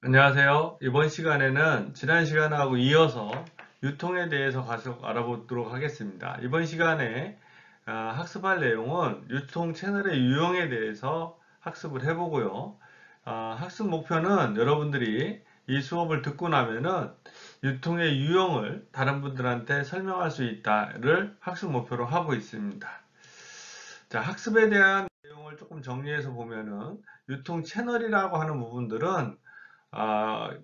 안녕하세요. 이번 시간에는 지난 시간하고 이어서 유통에 대해서 계속 알아보도록 하겠습니다. 이번 시간에 학습할 내용은 유통 채널의 유형에 대해서 학습을 해보고요. 학습 목표는 여러분들이 이 수업을 듣고 나면은 유통의 유형을 다른 분들한테 설명할 수 있다를 학습 목표로 하고 있습니다. 자, 학습에 대한 내용을 조금 정리해서 보면은 유통 채널이라고 하는 부분들은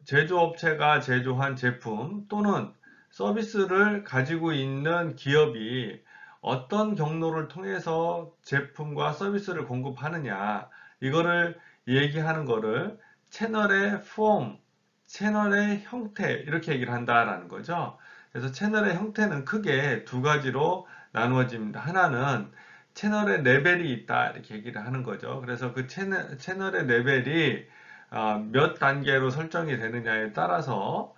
제조업체가 제조한 제품 또는 서비스를 가지고 있는 기업이 어떤 경로를 통해서 제품과 서비스를 공급하느냐, 이거를 얘기하는 거를 채널의 폼, 채널의 형태, 이렇게 얘기를 한다라는 거죠. 그래서 채널의 형태는 크게 두 가지로 나누어집니다. 하나는 채널의 레벨이 있다, 이렇게 얘기를 하는 거죠. 그래서 그 채널의 레벨이 몇 단계로 설정이 되느냐에 따라서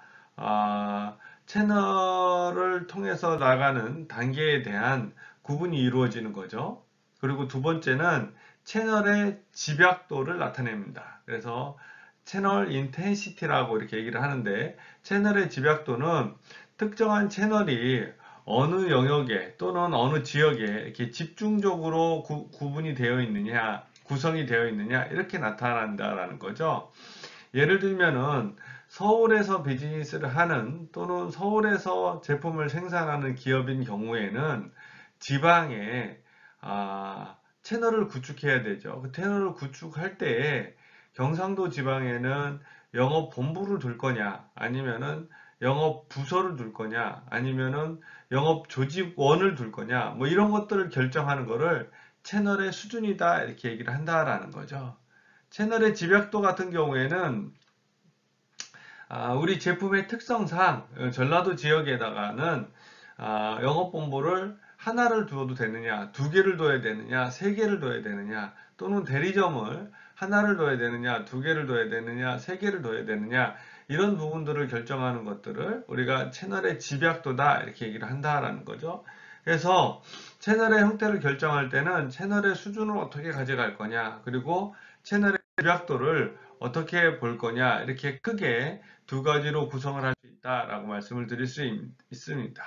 채널을 통해서 나가는 단계에 대한 구분이 이루어지는 거죠. 그리고 두 번째는 채널의 집약도를 나타냅니다. 그래서 채널 인텐시티라고 이렇게 얘기를 하는데, 채널의 집약도는 특정한 채널이 어느 영역에 또는 어느 지역에 이렇게 집중적으로 구분이 되어 있느냐, 구성이 되어 있느냐, 이렇게 나타난다라는 거죠. 예를 들면은 서울에서 비즈니스를 하는 또는 서울에서 제품을 생산하는 기업인 경우에는 지방에 채널을 구축해야 되죠. 그 채널을 구축할 때 경상도 지방에는 영업 본부를 둘 거냐, 아니면은 영업 부서를 둘 거냐, 아니면은 영업 조직원을 둘 거냐, 뭐 이런 것들을 결정하는 거를 채널의 수준이다, 이렇게 얘기를 한다라는 거죠. 채널의 집약도 같은 경우에는 우리 제품의 특성상 전라도 지역에다가는 영업본부를 하나를 두어도 되느냐, 두 개를 둬야 되느냐, 세 개를 둬야 되느냐, 또는 대리점을 하나를 둬야 되느냐, 두 개를 둬야 되느냐, 세 개를 둬야 되느냐, 이런 부분들을 결정하는 것들을 우리가 채널의 집약도다, 이렇게 얘기를 한다라는 거죠. 그래서 채널의 형태를 결정할 때는 채널의 수준을 어떻게 가져갈 거냐, 그리고 채널의 집약도를 어떻게 볼 거냐, 이렇게 크게 두 가지로 구성을 할 수 있다라고 말씀을 드릴 수 있습니다.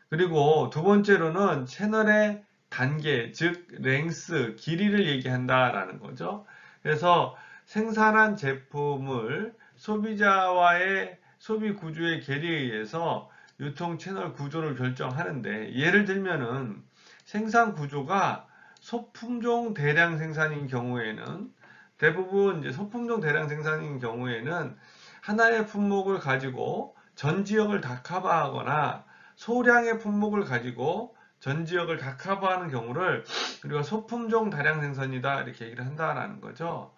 그리고 두 번째로는 채널의 단계, 즉 랭스, 길이를 얘기한다라는 거죠. 그래서 생산한 제품을 소비자와의 소비 구조의 계리에 의해서 유통 채널 구조를 결정하는데, 예를 들면은 생산 구조가 소품종 대량 생산인 경우에는, 대부분 이제 소품종 대량 생산인 경우에는 하나의 품목을 가지고 전 지역을 다 커버하거나 소량의 품목을 가지고 전 지역을 다 커버하는 경우를 우리가 소품종 다량 생산이다, 이렇게 얘기를 한다라는 거죠.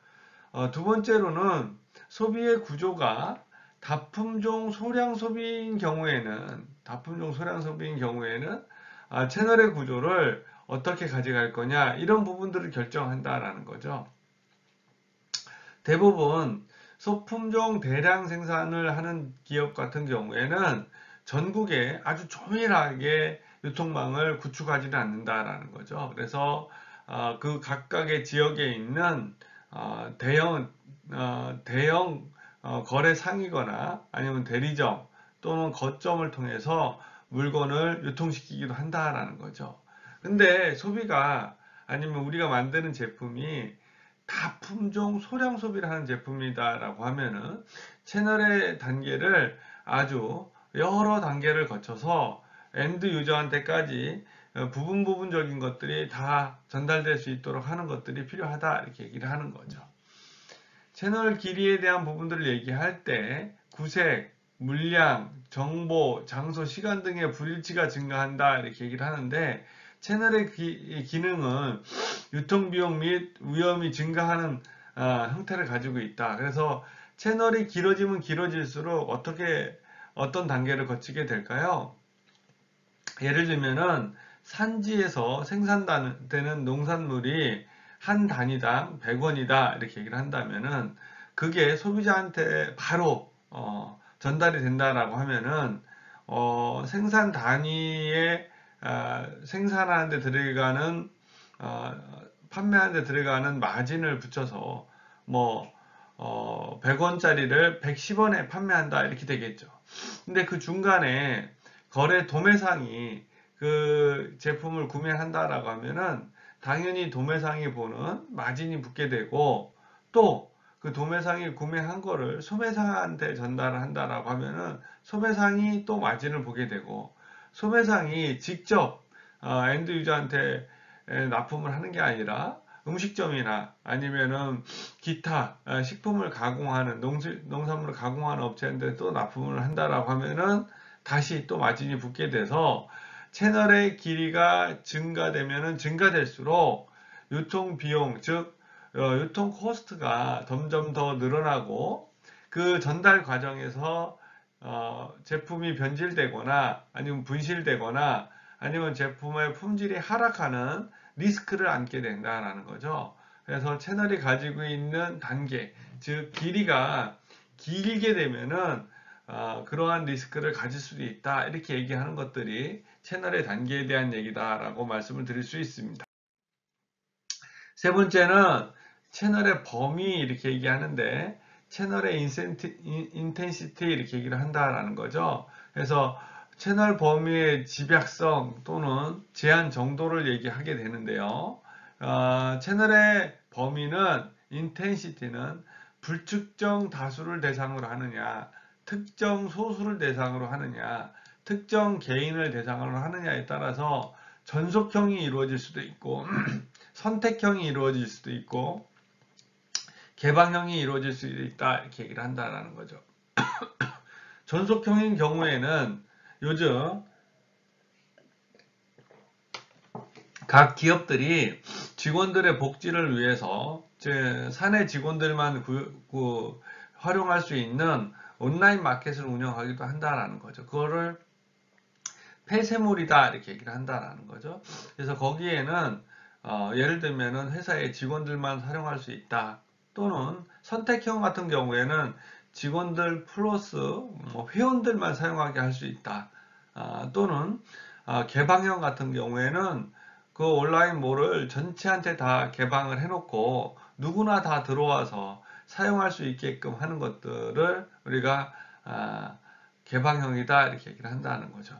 두 번째로는 소비의 구조가 다품종 소량 소비인 경우에는 채널의 구조를 어떻게 가져갈 거냐, 이런 부분들을 결정한다라는 거죠. 대부분 소품종 대량 생산을 하는 기업 같은 경우에는 전국에 아주 조밀하게 유통망을 구축하지는 않는다라는 거죠. 그래서 그 각각의 지역에 있는 대형 거래 상이거나 아니면 대리점 또는 거점을 통해서 물건을 유통시키기도 한다라는 거죠. 근데 소비가, 아니면 우리가 만드는 제품이 다품종 소량 소비를 하는 제품이다라고 하면은 채널의 단계를 아주 여러 단계를 거쳐서 엔드 유저한테까지 부분적인 것들이 다 전달될 수 있도록 하는 것들이 필요하다, 이렇게 얘기를 하는 거죠. 채널 길이에 대한 부분들을 얘기할 때 구색, 물량, 정보, 장소, 시간 등의 불일치가 증가한다, 이렇게 얘기를 하는데, 채널의 기능은 유통비용 및 위험이 증가하는 형태를 가지고 있다. 그래서 채널이 길어지면 길어질수록 어떤 단계를 거치게 될까요? 예를 들면은 산지에서 생산되는 농산물이 한 단위당 100원이다, 이렇게 얘기를 한다면은 그게 소비자한테 바로 전달이 된다라고 하면은 생산 단위에 생산하는 데 들어가는 판매하는 데 들어가는 마진을 붙여서 뭐 100원짜리를 110원에 판매한다 이렇게 되겠죠. 근데 그 중간에 거래 도매상이 그 제품을 구매한다라고 하면은 당연히 도매상이 보는 마진이 붙게 되고, 또 그 도매상이 구매한 거를 소매상한테 전달을 한다라고 하면은 소매상이 또 마진을 보게 되고, 소매상이 직접 엔드 유저한테 납품을 하는 게 아니라 음식점이나 아니면은 기타 식품을 가공하는 농산물을 가공하는 업체한테 또 납품을 한다라고 하면은 다시 또 마진이 붙게 돼서 채널의 길이가 증가되면은 증가될수록 유통 비용, 즉 유통 코스트가 점점 더 늘어나고, 그 전달 과정에서 제품이 변질되거나 아니면 분실되거나 아니면 제품의 품질이 하락하는 리스크를 안게 된다는 거죠. 그래서 채널이 가지고 있는 단계, 즉 길이가 길게 되면은 그러한 리스크를 가질 수도 있다, 이렇게 얘기하는 것들이 채널의 단계에 대한 얘기다라고 말씀을 드릴 수 있습니다. 세 번째는 채널의 범위 이렇게 얘기하는데, 채널의 인텐시티 이렇게 얘기를 한다라는 거죠. 그래서 채널 범위의 집약성 또는 제한 정도를 얘기하게 되는데요. 채널의 범위는, 인텐시티는 불특정 다수를 대상으로 하느냐, 특정 소수를 대상으로 하느냐, 특정 개인을 대상으로 하느냐에 따라서 전속형이 이루어질 수도 있고 선택형이 이루어질 수도 있고 개방형이 이루어질 수도 있다, 이렇게 얘기를 한다는 거죠. 전속형인 경우에는 요즘 각 기업들이 직원들의 복지를 위해서 사내 직원들만 활용할 수 있는 온라인 마켓을 운영하기도 한다라는 거죠. 그거를 폐쇄몰이다 이렇게 얘기를 한다라는 거죠. 그래서 거기에는 예를 들면은 회사의 직원들만 사용할 수 있다, 또는 선택형 같은 경우에는 직원들 플러스 회원들만 사용하게 할 수 있다, 또는 개방형 같은 경우에는 그 온라인몰을 전체한테 다 개방을 해놓고 누구나 다 들어와서 사용할 수 있게끔 하는 것들을 우리가 개방형이다 이렇게 얘기를 한다는 거죠.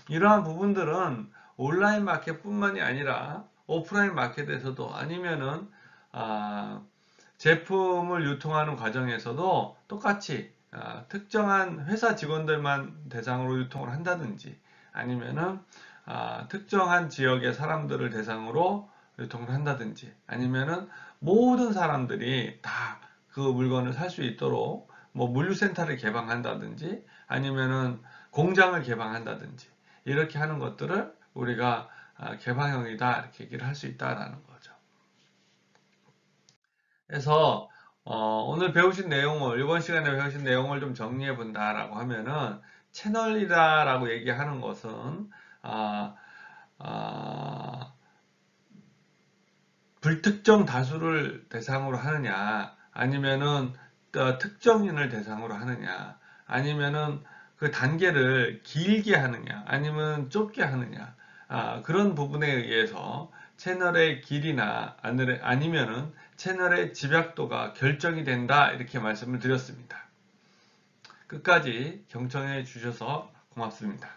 이러한 부분들은 온라인 마켓뿐만이 아니라 오프라인 마켓에서도, 아니면은 제품을 유통하는 과정에서도 똑같이 특정한 회사 직원들만 대상으로 유통을 한다든지, 아니면은 특정한 지역의 사람들을 대상으로 유통을 한다든지, 아니면은 모든 사람들이 다 그 물건을 살 수 있도록 뭐 물류센터를 개방한다든지, 아니면은 공장을 개방한다든지, 이렇게 하는 것들을 우리가 개방형이다 이렇게 얘기를 할 수 있다라는 거죠. 그래서 오늘 배우신 내용을, 이번 시간에 배우신 내용을 좀 정리해 본다라고 하면은, 채널이다라고 얘기하는 것은 불특정 다수를 대상으로 하느냐, 아니면은 특정인을 대상으로 하느냐, 아니면은 그 단계를 길게 하느냐, 아니면 좁게 하느냐, 그런 부분에 의해서 채널의 길이나 아니면은 채널의 집약도가 결정이 된다, 이렇게 말씀을 드렸습니다. 끝까지 경청해 주셔서 고맙습니다.